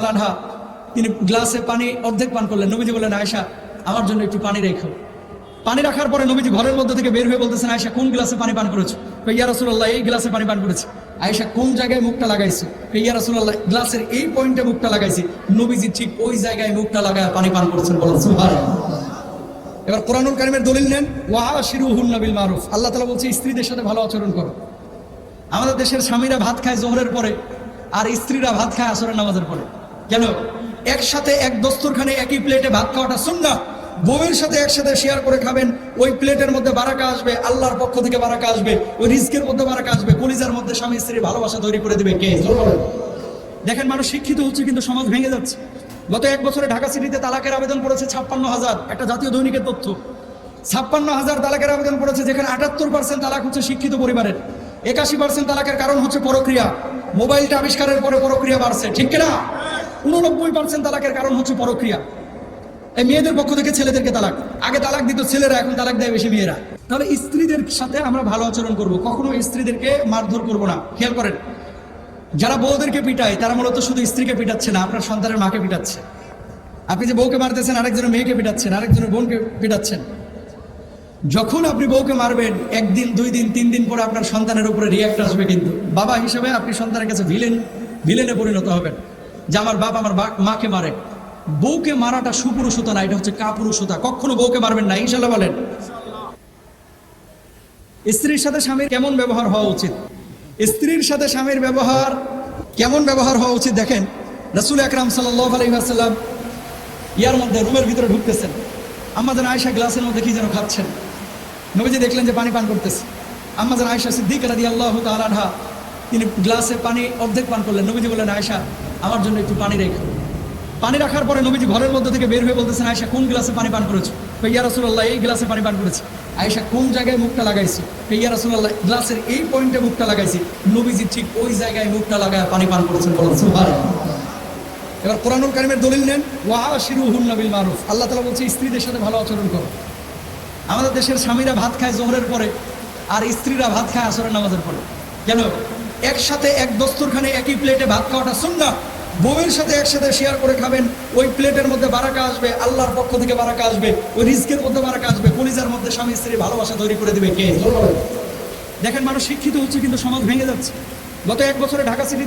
তাআলা আনহা তিনি গ্লাসে পানি অর্ধেক পান করলেন। নবীজি বললেন, আয়েশা আমার জন্য একটু পানি রেখো। পানি রাখার পরে নবীজি ঘরের মধ্যে থেকে বের হয়ে বলতেছেন, আয়েশা কোন গ্লাসে পানি পান করেছো? ইয়া রাসূলুল্লাহ এই গ্লাসে পানি পান করেছি। আয়েশা কোন জায়গায় মুখটা লাগাইছো? ইয়া রাসূলুল্লাহ গ্লাসের এই পয়েন্টে মুখটা লাগাইছি। নবীজি ঠিক ওই জায়গায় মুখটা লাগায় পানি পান করেছেন। বলেন সুবহানাল্লাহ। এবার কোরআনুল কারীমের দলিল নেন, ওয়া আশিরুহুন্না বিল মারুফ। আল্লাহ তাআলা বলছে স্ত্রীদের সাথে ভালো আচরণ করো। আমাদের দেশের স্বামীরা ভাত খায় যোহরের পরে, আর স্ত্রীরা ভাত খায় আসরের নামাজের পরে। কেন? একসাথে এক দস্তরখানে একই প্লেটে ভাত খাওয়াটা সুন্নাহ। বউয়ের সাথে একসাথে শেয়ার করে খাবেন, ওই প্লেটের মধ্যে বারাকা আসবে, আল্লাহর পক্ষ থেকে বারাকা আসবে, ওই রিজকের মধ্যে বারাকা আসবে, কলিজার মধ্যে স্বামী স্ত্রীর ভালোবাসা তৈরি করে দিবে কে? দেখেন মানুষ শিক্ষিত হচ্ছে কিন্তু সমাজ ভেঙে যাচ্ছে। গত এক বছরে ঢাকা সিটিতে তালাকের আবেদন পড়েছে 56,000, একটা জাতীয় দৈনিকের তথ্য। 56,000 তালাকের আবেদন পড়েছে, যেখানে 78% তালাক হচ্ছে শিক্ষিত পরিবারের। 81% তালাকের কারণ হচ্ছে পরক্রিয়া। মোবাইলটা আবিষ্কারের পরে পরক্রিয়া বাড়ছে, ঠিক কিনা? 89% তালাকের কারণ হচ্ছে পরক্রিয়া। এই মেয়েদের পক্ষ থেকে ছেলেদেরকে তালাক, আগে তালাক দিত ছেলেরা, এখন তালাক দেয় বেশি মেয়েরা। তাহলে স্ত্রীদের সাথে আমরা ভালো আচরণ করব, কখনো স্ত্রীদেরকে মারধর করব না। খেয়াল করেন, যারা বউদেরকে পিটায় তারা মূলত শুধু স্ত্রীকে পিটাচ্ছে না, আপনার সন্তানের মাকে পিটাচ্ছে। আপনি যে বউকে মারতেছেন, আরেকজনের মেয়েকে পিটাচ্ছেন, আরেকজনের বোনকে পিটাচ্ছেন। যখন আপনি বউকে মারবেন, একদিন, 2 দিন, 3 দিন পরে আপনার সন্তানের উপরে রিয়াক্ট আসবে। কিন্তু বাবা হিসেবে আপনি সন্তানের কাছে ভিলেনে পরিণত হবেন, যে আমার বাপ আমার মাকে মারে। বউকে মারাটা সুপুরুষতা না, এটা হচ্ছে কাপুরুষতা। কখনো বউকে মারবেন না, ইনশাল্লাহ বলেন। স্ত্রীর সাথে স্বামীর কেমন ব্যবহার হওয়া উচিত? স্ত্রীর সাথে স্বামীর ব্যবহার কেমন ব্যবহার হওয়া উচিত দেখেন। রাসূল আকরাম সাল্লাল্লাহু আলাইহি ওয়াসাল্লাম ইয়ার মধ্যে রুমের ভিতরে ঢুকতেছেন। আম্মাজান আয়েশা গ্লাসের মধ্যে কি যেন খাচ্ছেন। নবীজি দেখলেন যে পানি পান করতেছে। আম্মাজান আয়েশা সিদ্দিকা রাদিয়াল্লাহু তাআলা আনহা তিনি গ্লাসে পানি অর্ধেক পান করলেন। নবীজি বললেন, আয়েশা আমার জন্য একটু পানি রেখো। পানি রাখার পরে নবীজি ঘরের মধ্যে থেকে বের হয়ে বলতেছেন, আয়েশা কোন গ্লাসে পানি পান করেছো? ইয়া রাসূলুল্লাহ এই গ্লাসে পানি পান করেছি। আয়েশা কোন জায়গায় মুখটা লাগাইছো? ইয়া রাসূলুল্লাহ গ্লাসের এই পয়েন্টে মুখটা লাগাইছি। নবীজি ঠিক ওই জায়গায় মুখটা লাগায় পানি পান করেছেন। বলেন সুবহানাল্লাহ। এবার কোরআনুল কারীমের দলিল নেন, ওয়া আশিরুহুন্না বিল মারুফ। আল্লাহ তাআলা বলছে স্ত্রীদের সাথে ভালো আচরণ করো। আমাদের দেশের স্বামীরা ভাত খায় যোহরের পরে, আর স্ত্রীরা ভাত খায় আসরের নামাজের পরে। কেন? একসাথে এক দস্তরখানে একই প্লেটে ভাত খাওয়াটা সুন্নাহ। বউয়ের সাথে একসাথে শেয়ার করে খাবেন, ওই প্লেটের মধ্যে বারাকা আসবে, আল্লাহর পক্ষ থেকে বারাকা আসবে, ওই রিজকের মধ্যে বারাকা আসবে, কলিজার মধ্যে স্বামী স্ত্রীর ভালোবাসা তৈরি করে দিবে কে? দেখেন মানুষ শিক্ষিত হচ্ছে কিন্তু সমাজ ভেঙে যাচ্ছে। গত এক বছরে ঢাকা সিটি